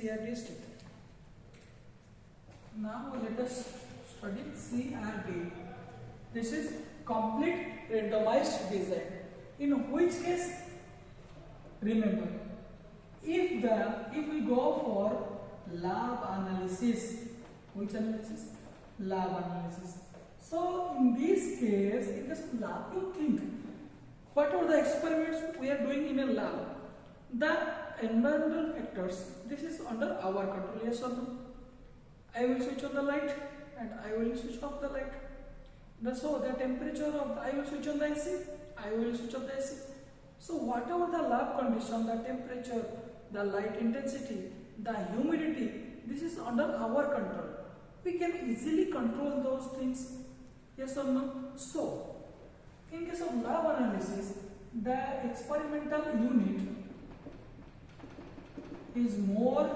CRD is taken. Now let us study CRD. This is complete randomized design. In which case, remember, if we go for lab analysis, which analysis? Lab analysis. So in this case, in this lab, you think, what are the experiments we are doing in a lab? The environmental factors, this is under our control, yes or no? I will switch on the light and I will switch off the light. So the temperature of I will switch on the AC, I will switch off the AC. So whatever the lab condition, the temperature, the light intensity, the humidity, this is under our control. We can easily control those things, yes or no? So in case of lab analysis, the experimental unit is more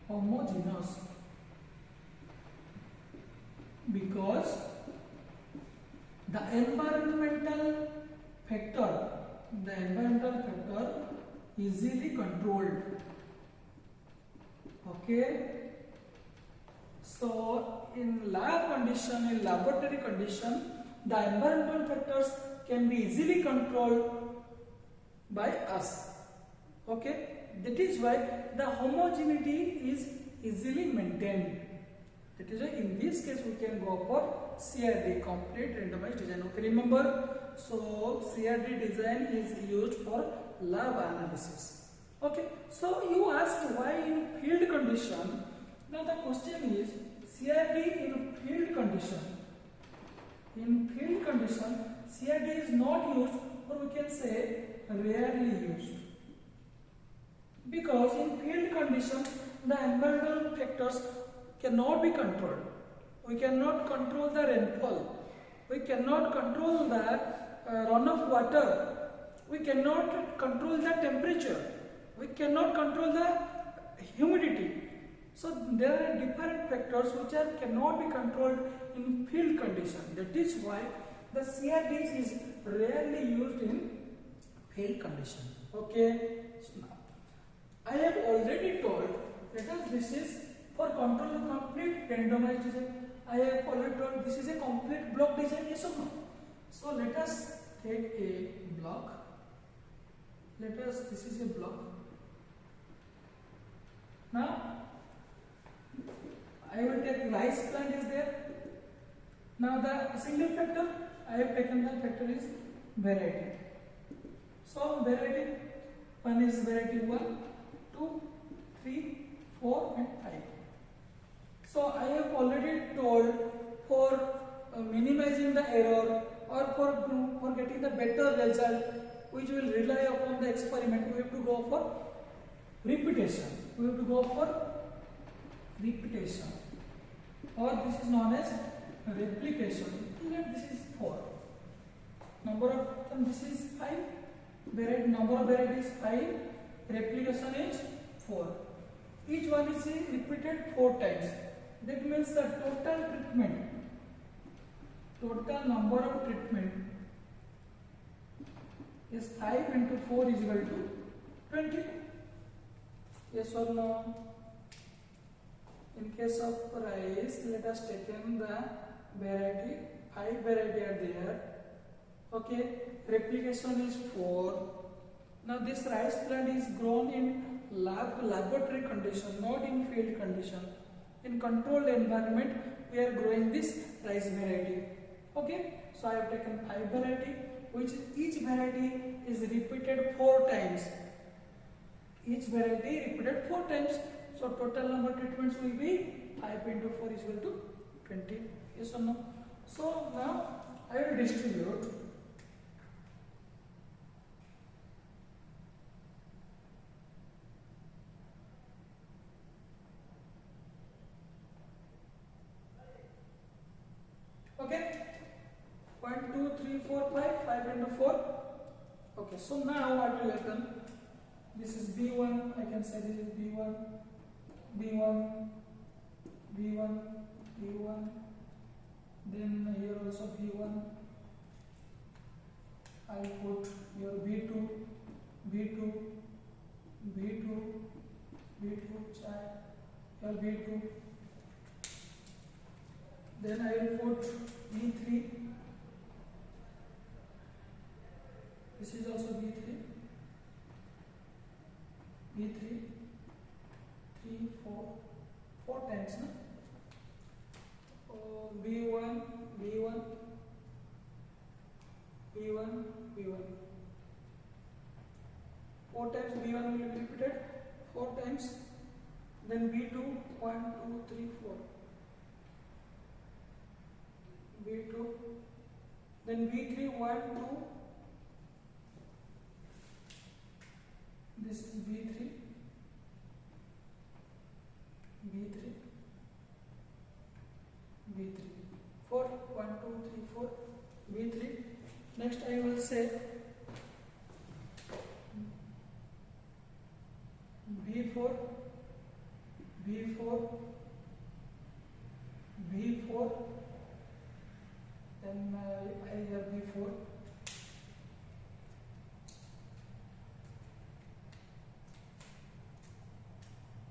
homogeneous because the environmental factor easily controlled. Okay, so in lab condition, in laboratory condition, the environmental factors can be easily controlled by us. Okay, that is why the homogeneity is easily maintained. That is why in this case we can go for CRD, complete randomized design. Okay, remember, so CRD design is used for lab analysis. Okay, so you ask why in field condition. Now the question is CRD in field condition. In field condition, CRD is not used, or we can say rarely used. Because in field condition, the environmental factors cannot be controlled. We cannot control the rainfall. We cannot control the runoff water. We cannot control the temperature. We cannot control the humidity. So there are different factors which cannot be controlled in field condition. That is why the CRD is rarely used in field condition. Okay. So now I have already told that this is for control of complete randomized design. I have already told this is a complete block design, yes or no? So let us take a block. This is a block. Now I will take rice plant is there. Now the single factor, I have taken the factor is variety. So variety, one is variety 1, 2, 3, 4 and 5. So I have already told for minimizing the error or for getting the better result, which will rely upon the experiment, we have to go for repetition. Or this is known as replication. Let this is 4. Number of them, this is 5. Number of varieties 5. Replication is 4. Each one is repeated 4 times. That means the total number of treatment is 5 into 4 is equal to 20. Yes or no? In case of rice, let us take in the variety. 5 variety are there. Okay, replication is 4. Now this rice plant is grown in laboratory condition, not in field condition. In controlled environment, we are growing this rice variety. Okay, so I have taken 5 variety, which each variety is repeated 4 times. Each variety repeated 4 times. So total number of treatments will be 5 into 4 is equal to 20. Yes or no? So now I will distribute. Okay, 1, 2, 3, 4, 5, 5 into 4. Okay, so now what will happen? This is B1, I can say this is B1, B1, B1, B1, then here also B1. I put here B2, B2, B2, B2 chai, your B2. Then I will put B3. This is also B3. B3, 3, 4 times, no? B1, B1, B1, B1. 4 times B1 will be repeated 4 times. Then B2, 1, 2, 3, 4. B2. Then B3, 1, 2. This is B3. B3. B3. 4, 1, 2, 3, 4. B3. Next I will say B4, B4, B4, then I have B4,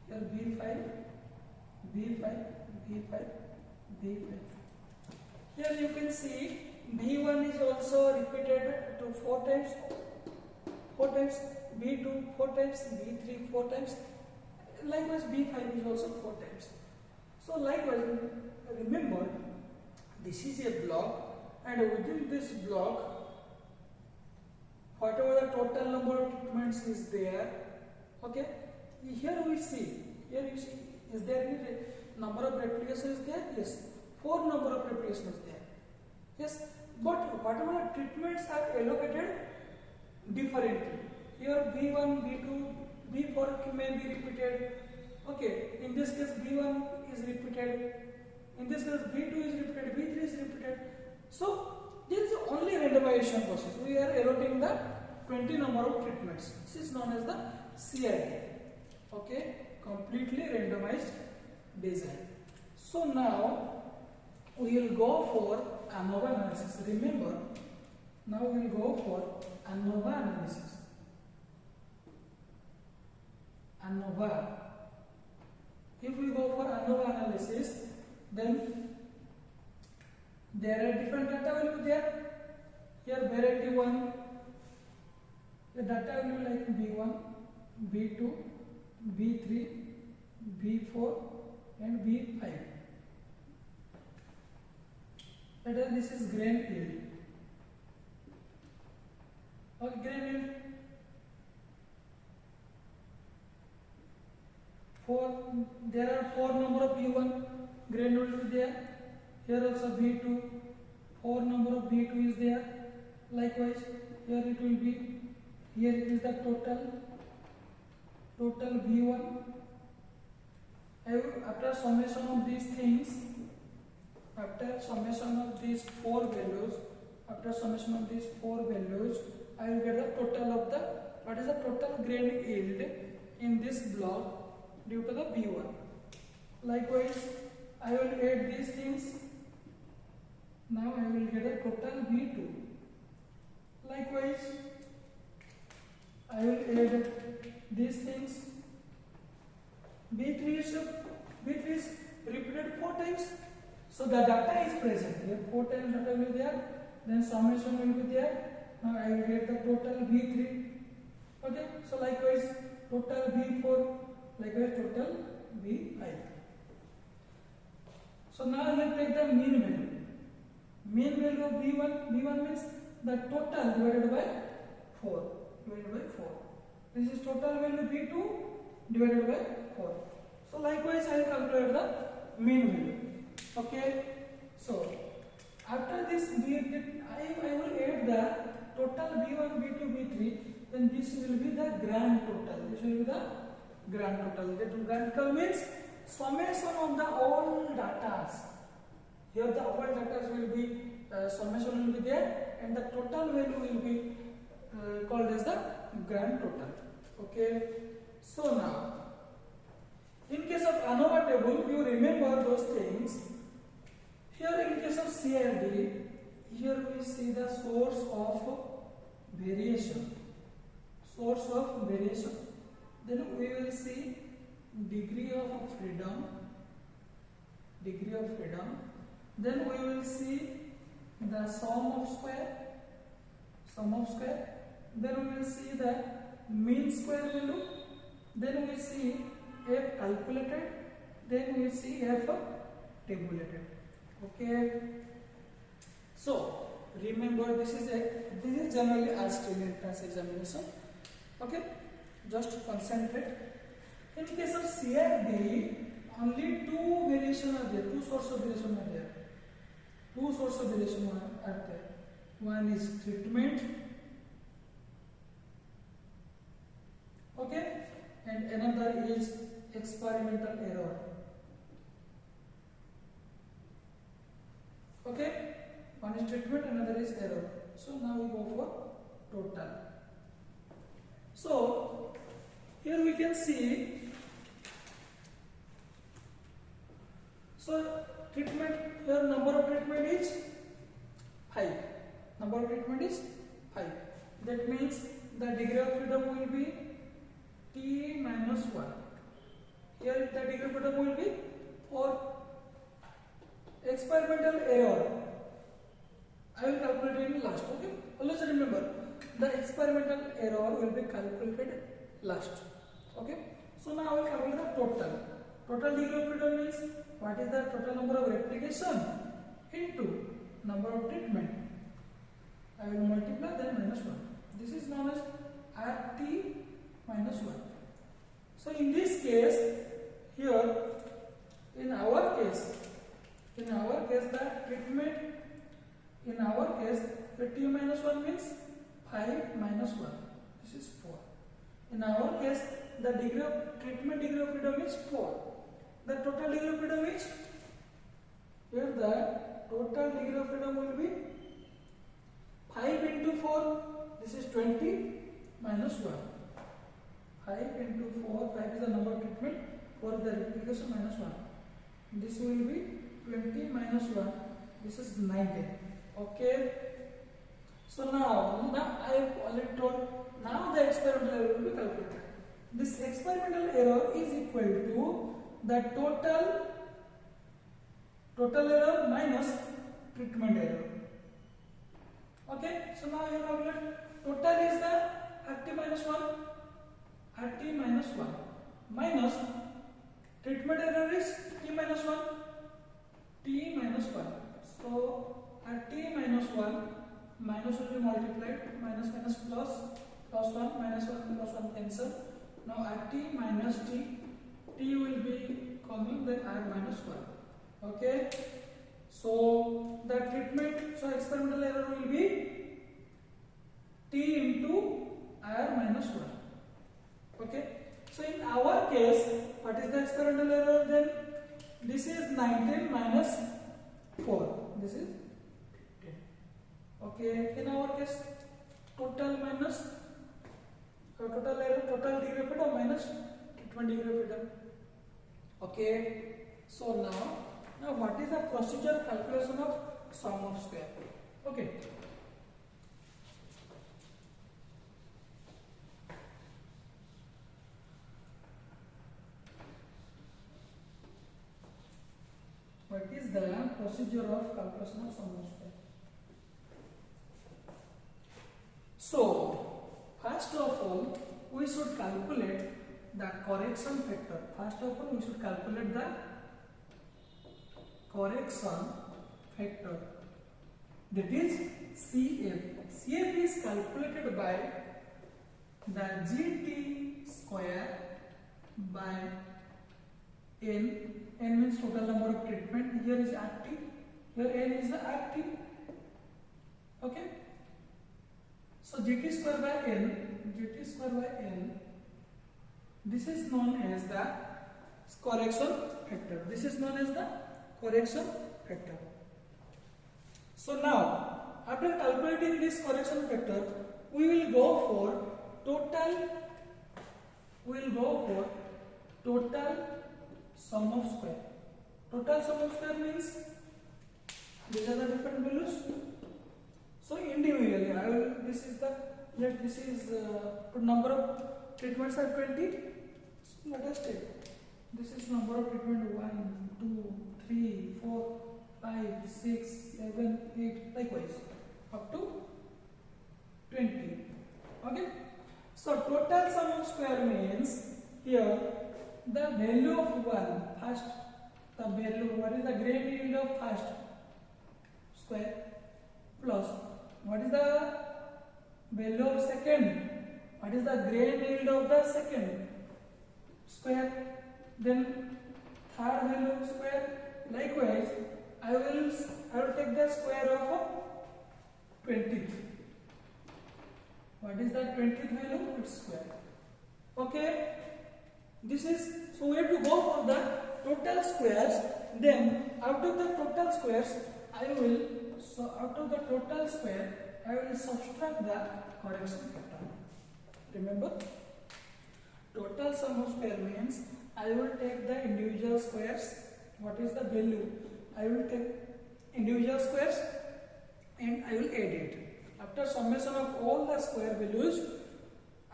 here B5, B5, B5, B5. Here you can see B1 is also repeated to 4 times, B2 4 times, B3 4 times, likewise B5 is also 4 times. So likewise, remember this is a block, and within this block whatever the total number of treatments is there, okay, here you see, is there any number of replications there? Yes, 4 number of replications there. Yes, but whatever treatments are allocated differently. Here B1, B2, B4 may be repeated. Okay, in this case B1 is repeated. In this case B2 is repeated, B3 is repeated. So there is only randomization process. We are allotting the 20 number of treatments. This is known as the CRD. Okay, completely randomized design. So now we will go for ANOVA analysis. Remember, now we will go for ANOVA analysis. ANOVA. If we go for ANOVA analysis, then there are different data will be there. Here variety 1, the data will be like B1, B2, B3, B4 and B5. That is, this is grain yield. Okay, grain yield. 4, there are 4 number of B1 grain will be there. Here also B2, 4 number of B2 is there. Likewise, here it will be, here it is the total B1. After summation of these things, after summation of these 4 values, I will get the total of the, what is the total grain yield in this block due to the B1. Likewise, I will add these things. Now I will get a total B2. Likewise, I will add these things. B3 is repeated 4 times. So the data is present. Here 4 times data will be there. Then summation will be there. Now I will get the total B3. Okay. So likewise total B4. Likewise total B5. So now you take the mean value. Mean value of B1. B1 means the total divided by 4. This is total value B2 divided by 4. So likewise I will calculate the mean value. Okay. So after this I will add the total B1, B2, B3. Then this will be the grand total. This will be the grand total. The grand total means summation of the all datas. Here the all datas will be summation will be there, and the total value will be called as the grand total. Okay. So now, in case of ANOVA table, you remember those things. Here in case of CRD, here we see the source of variation. Then we will see degree of freedom, then we will see the sum of square, then we will see the mean square value, then we see f calculated, then we see f tabulated. Okay, so remember this is generally asked in entrance examination. Okay, just concentrate. In case of CRD, only two variation are there, two source of variation are there. One is treatment, okay, and another is experimental error. Okay, one is treatment, another is error. So now we go for total. So here we can see, so treatment, here number of treatment is 5. That means the degree of freedom will be t minus 1. Here the degree of freedom will be 4. Experimental error, I will calculate in last. Okay, always remember the experimental error will be calculated last. Okay, so now I will calculate the total degree of freedom means what is the total number of replication into number of treatment. I will multiply then minus 1. This is known as RT minus 1. So in this case, here in our case the treatment, in our case the t minus 1 means 5 minus 1. This is 4. In our case, the treatment degree of freedom is 4. The total degree of freedom is, here the total degree of freedom will be 5 into 4, this is 20 minus 1. 5 into 4, 5 is the number of treatment, 4 is the replication minus 1. This will be 20 minus 1, this is 19. Okay. So now I have already told, now the experimental error will be calculated. This experimental error is equal to the total error minus treatment error. Okay, so now you calculate total is the RT minus 1 minus treatment error is T minus 1. So RT minus 1 minus will be multiplied, minus plus 1, minus 1 plus 1 cancel. Now RT minus T will be coming, then R minus 1. Okay, so the experimental error will be T into R minus 1. Okay, so in our case, what is the experimental error then? This is 19 minus 4. This is 10. Okay, in our case, total degree of freedom minus treatment degree of freedom. Okay, so now what is the procedure calculation of sum of square? Okay. What is the procedure of calculation of sum of square? So, first of all, we should calculate the correction factor. That is CF. CF is calculated by the GT square by N. N means total number of treatment. Here is RT. Here N is the RT. Okay. So GT square by N. This is known as the correction factor. So now, after calculating this correction factor, we will go for total sum of square. Total sum of square means these are the different values. So individually, this is number of treatments are 20. So let us take 5, 6, 7, 8, likewise up to 20. Okay. So total sum of square means here the value of one first, the value, what is the grain yield of first square, plus what is the value of second, what is the grain yield of the second square, then third value square. Likewise I will take the square of 20th. What is the 20th value? It's square. Okay. This is, so we have to go for the total squares. Then out of the total squares, I will subtract the correction factor. Remember, total sum of square means I will take the individual squares. What is the value? I will take individual squares and I will add it. After summation of all the square values,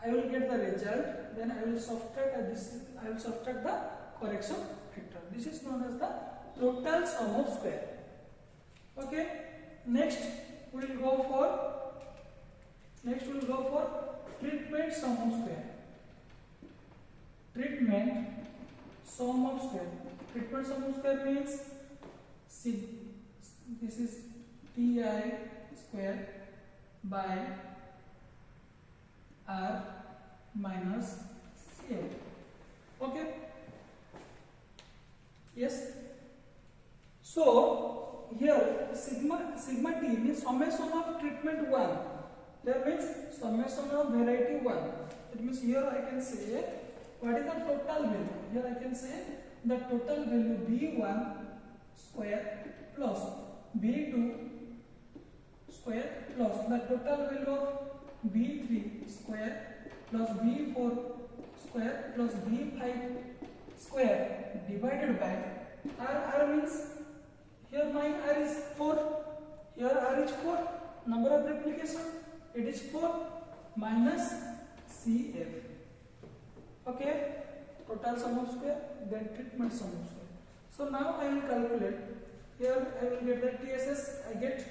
I will get the result. Then I will subtract this. I will subtract the correction factor. This is known as the total sum of square. Okay. Next we will go for treatment sum of square. Treatment sum of square. Treatment sum of square means this is ti square by r minus cf. Okay. Yes. So here sigma t means summation of treatment 1. That means summation of variety 1. It means here I can say what is the total value. Here I can say the total value b1 square plus b2 square plus the total value of b3 square plus b4 square plus b5 square divided by r means here my r is 4, here r is 4, number of replication it is 4 minus cf. Okay, total sum of square, then treatment sum of square. So now I will calculate. Here I will get the TSS. I get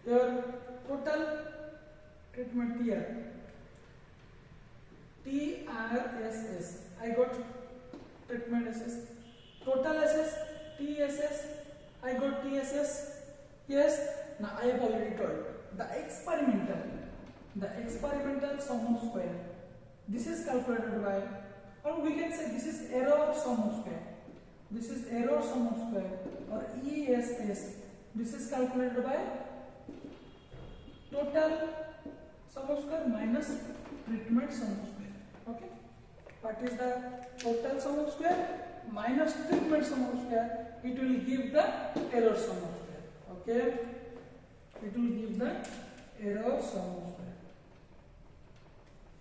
here total treatment here TRSS. I got treatment SS. Total SS TSS. I got TSS. Yes. Now I have already told the experimental sum of square. This is calculated by, or we can say this is error sum of square. This is error sum of square or ESS. This is calculated by total sum of square minus treatment sum of square. Okay. What is the total sum of square minus treatment sum of square? It will give the error sum of square. Okay. It will give the error sum of square.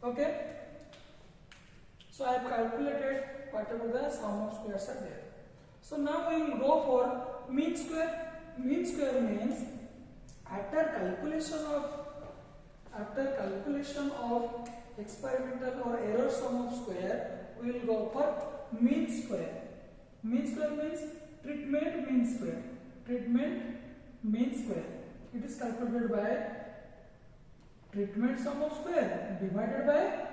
Okay. So I have calculated whatever the sum of squares are there. So now we will go for mean square. Mean square means after calculation of experimental or error sum of square, we will go for mean square. Mean square means treatment mean square. Treatment mean square. It is calculated by treatment sum of square divided by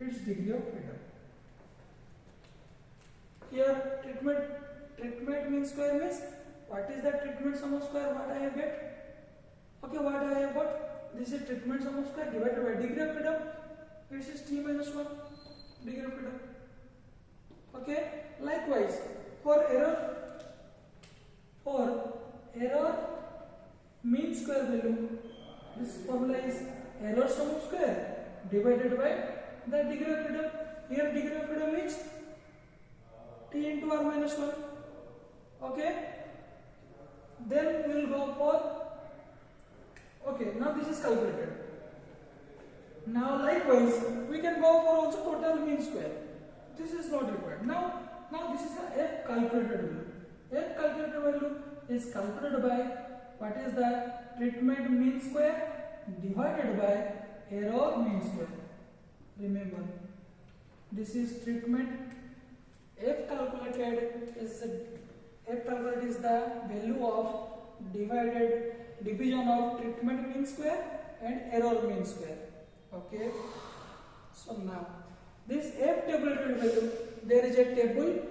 its degree of freedom. Here treatment mean square means what is the treatment sum of square? What I have get? Okay, what I have got? This is treatment sum of square divided by degree of freedom. This is t minus 1 degree of freedom. Okay. Likewise for error mean square value, this formula is error sum of square divided by the degree of freedom. Here degree of freedom is t into r minus 1. Okay. Then we will go for, okay, now this is calculated. Now likewise we can go for also total mean square. This is not required. Now this is the F calculated value. F calculated value is calculated by what is the treatment mean square divided by error mean square. Remember, this is treatment. F calculated is F calculated is the value of division of treatment mean square and error mean square. Okay. So now this F tabulated value, there is a table.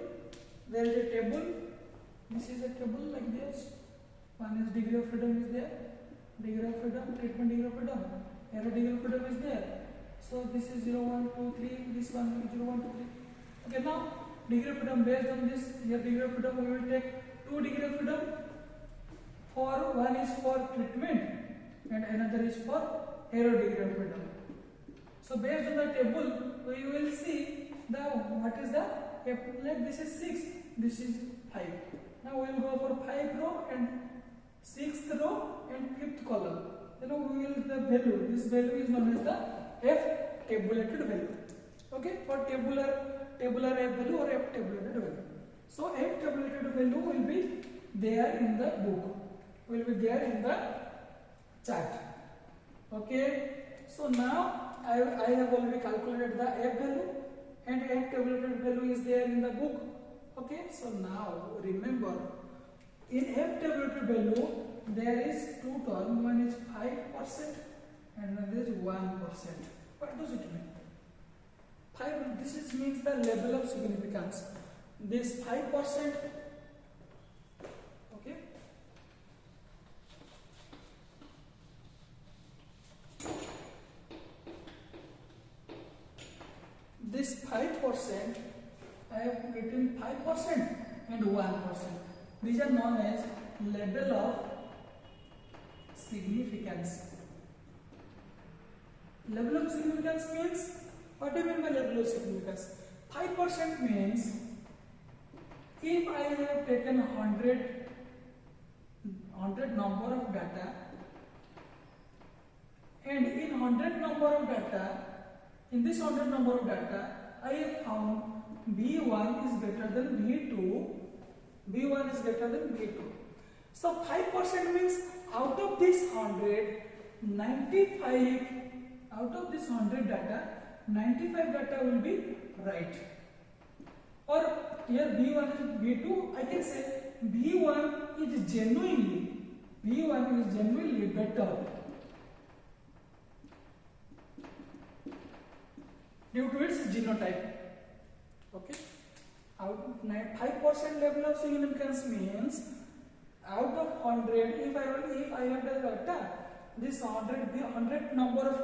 This is a table like this. One is degree of freedom is there. Degree of freedom, treatment degree of freedom, error degree of freedom is there. So this is 0, 1, 2, 3. This one is 0, 1, 2, 3. Okay, now degree of freedom based on this. Here degree of freedom we will take 2 degree of freedom. For one is for treatment and another is for error degree of freedom. So based on the table, we will see the what is the like this is 6, this is 5. Now we will go for 5th row and 6th row and 5th column. Then we will the value. This value is known as the F tabulated value. Okay, for tabular F value or F tabulated value. So F tabulated value will be there in the book. Will be there in the chart. Okay. So now I have already calculated the F value and F tabulated value is there in the book. Okay. So now remember, in F tabulated value there is two terms. One is 5% and another is 1%. What does it mean? 5. This means the level of significance. This 5%. Okay. This 5%, I have written 5% and 1%. These are known as level of significance. Level of significance means, what do you mean by level of significance? 5% means if I have taken 100 number of data and in 100 number of data, in this 100 number of data, I have found B1 is greater than B2. B1 is greater than B2. So 5% means out of this 100, 95, out of this 100 data, 95 data will be right. Or here B1 is B2, I can say B1 is genuinely better due to its genotype. Okay. 5% level of significance means out of 100, if I have the data, this 100 number of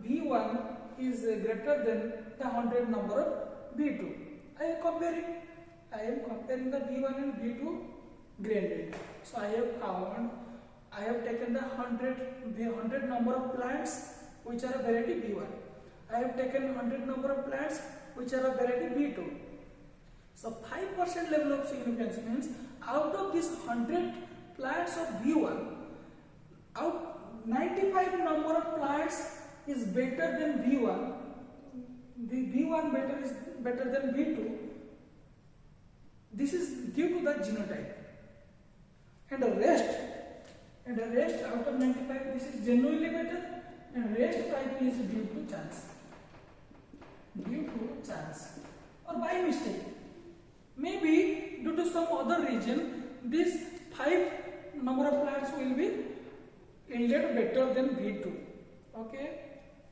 B1 is greater than the 100 number of B2. I am comparing the B1 and B2 gradient. So I have taken the 100 number of plants which are a variety B1. I have taken 100 number of plants which are a variety B2. So 5% level of significance means out of this 100 plants of B1, 95 number of plants is better than B1. The B1 is better than B2. This is due to the genotype. And the rest out of 95, this is genuinely better, and rest 5 is due to chance. Or by mistake. Maybe due to some other reason, this 5 number of plants will be yielded better than B2. Okay,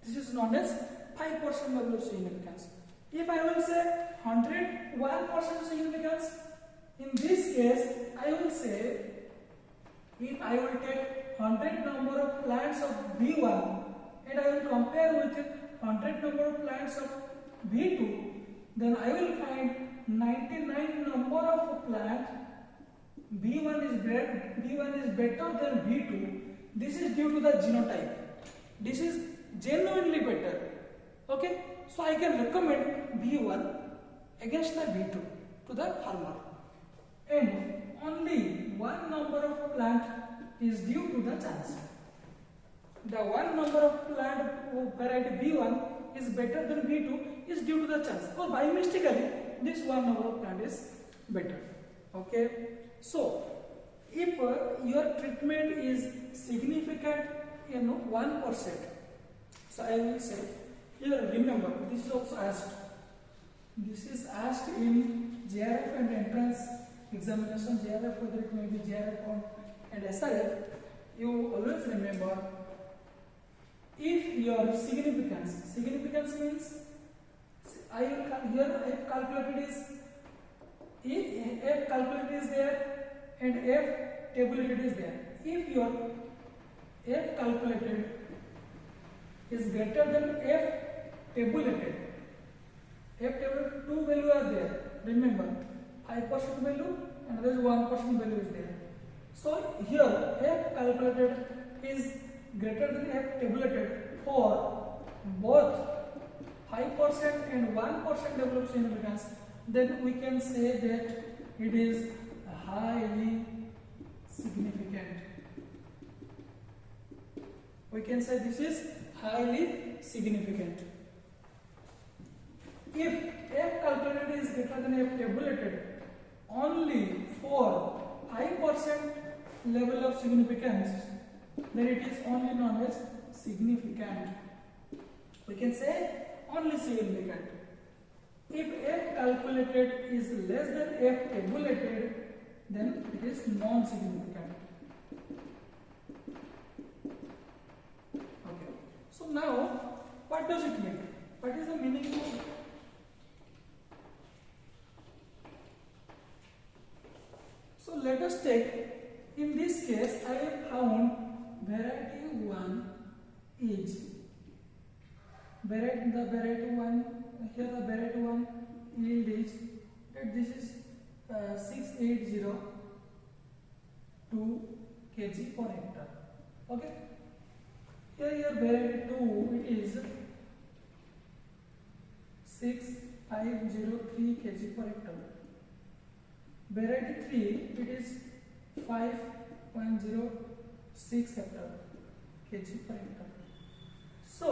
this is known as 5% level of significance. If I will say 101% significance, in this case I will say if I will take 100 number of plants of B1 and I will compare with 100 number of plants of B2, then I will find 99 number of plant B1 is better than B2. This is due to the genotype. This is genuinely better. Okay, so I can recommend B1 against the B2 to the farmer. And only one number of plant is due to the chance. The one number of plant variety B1 is better than B2 is due to the chance, or by mistakenly this one number of plant is better. Okay, so if your treatment is significant in 1%, so I will say here, remember, this is also asked. This is asked in JRF and entrance examination JRF, whether it may be JRF and SRF, you always remember if your significance means I have calculated is if F calculated is there and F tabulated is there. If your F calculated is greater than F tabulated, two value are there. Remember, 5% value and there is 1% value is there. So here F calculated is greater than F tabulated for both 5% and 1% developed significance. Then we can say that it is highly significant. We can say this is highly significant. If F calculated is greater than F tabulated only for 5% level of significance, then it is only known as significant. We can say only significant. If F calculated is less than F tabulated, then it is non-significant. Okay. So now, what does it mean? What is the meaning of it? So let us take, in this case, I have found variety 1 is variety 1 yield is that this is 6802 kg per hectare. Okay. Here your variety 2 it is 6503 kg per hectare. Variety 3 it is 5106 hectare kg per hectare. So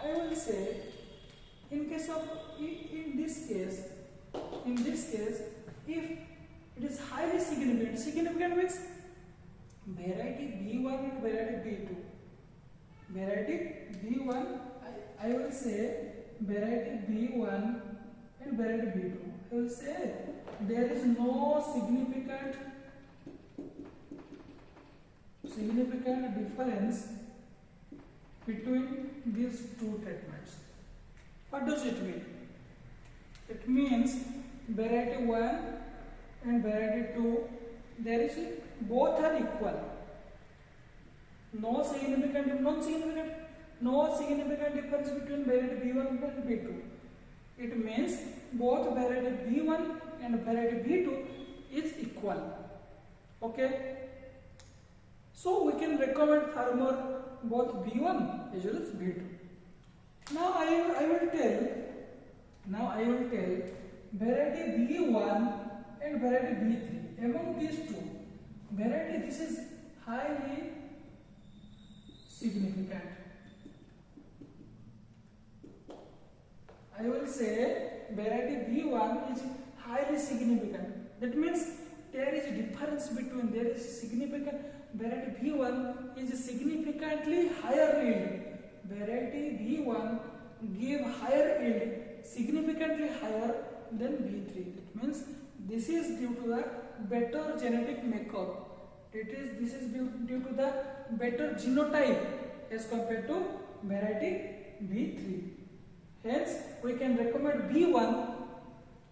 I will say in this case, if it is highly significant means variety B1 and variety B2. Variety B1, I will say variety B1 and variety B2. I will say there is no significant difference between these two treatments. What does it mean? It means variety 1 and variety 2, there is both are equal. No significant difference between variety B1 and B2. It means both variety B1 and variety B2 is equal. Okay. So we can recommend farmer both B1 as well as B2. Now I will tell variety B1 and variety B3. Among these two, variety this is highly significant. I will say variety B1 is highly significant. That means there is a difference between, there is significant, variety B1 is significantly higher yield. Variety B1 give higher yield, significantly higher than B3. It means this is due to the better genetic makeup. This is due to the better genotype as compared to variety B3. Hence, we can recommend B1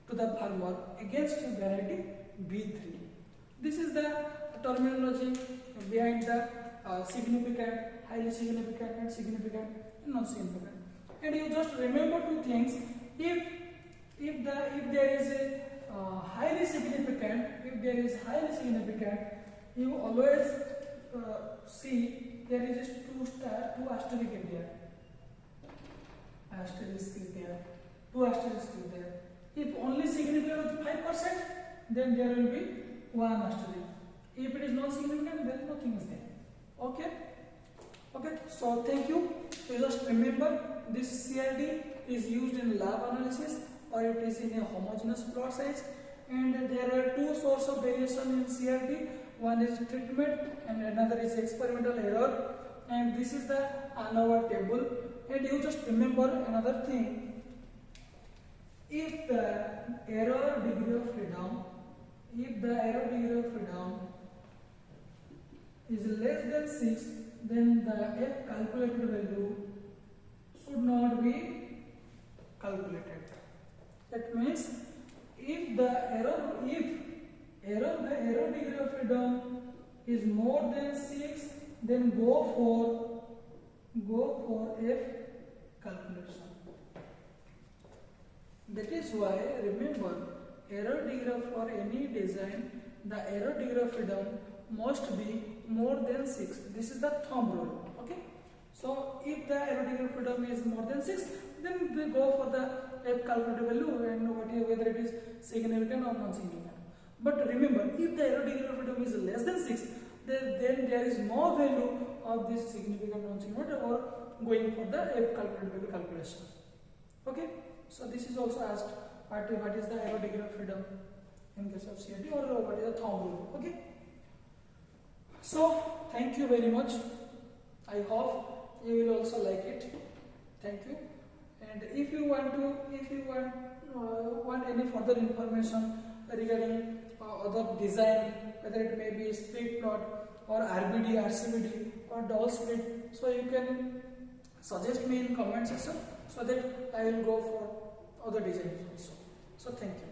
to the farmer against variety B3. This is the terminology behind the significant, highly significant, and significant and non-significant. And you just remember two things. If there is a highly significant, you always see there is two asterisk in there. Asterisk is there. Two asterisk is there. If only significant is 5%, then there will be one asterisk. If it is not significant, then nothing is there. Okay. Okay. So thank you. So just remember, this CRD is used in lab analysis, or it is in a homogeneous plot size. And there are two sources of variation in CRD. One is treatment and another is experimental error. And this is the ANOVA table. And you just remember another thing. If the error degree of freedom if the error degree of freedom is less than 6, then the F calculated value should not be calculated. That means if the error degree of freedom is more than 6, then go for F calculation. That is why, remember, error degree for any design, the error degree of freedom must be more than 6. This is the thumb rule. Okay. So if the error degree of freedom is more than 6, then we go for the F calculated value and whether it is significant or non-significant. But remember, if the error degree of freedom is less than 6, then there is no value of this significant non-significant or going for the F calculated value calculation. Okay. So this is also asked what is the error degree of freedom in case of CRT or what is the thumb rule. Okay. So thank you very much. I hope you will also like it. Thank you. And if you want any further information regarding other design, whether it may be split plot or RBD, RCBD or double split, so you can suggest me in comment section so that I will go for other designs also. So thank you.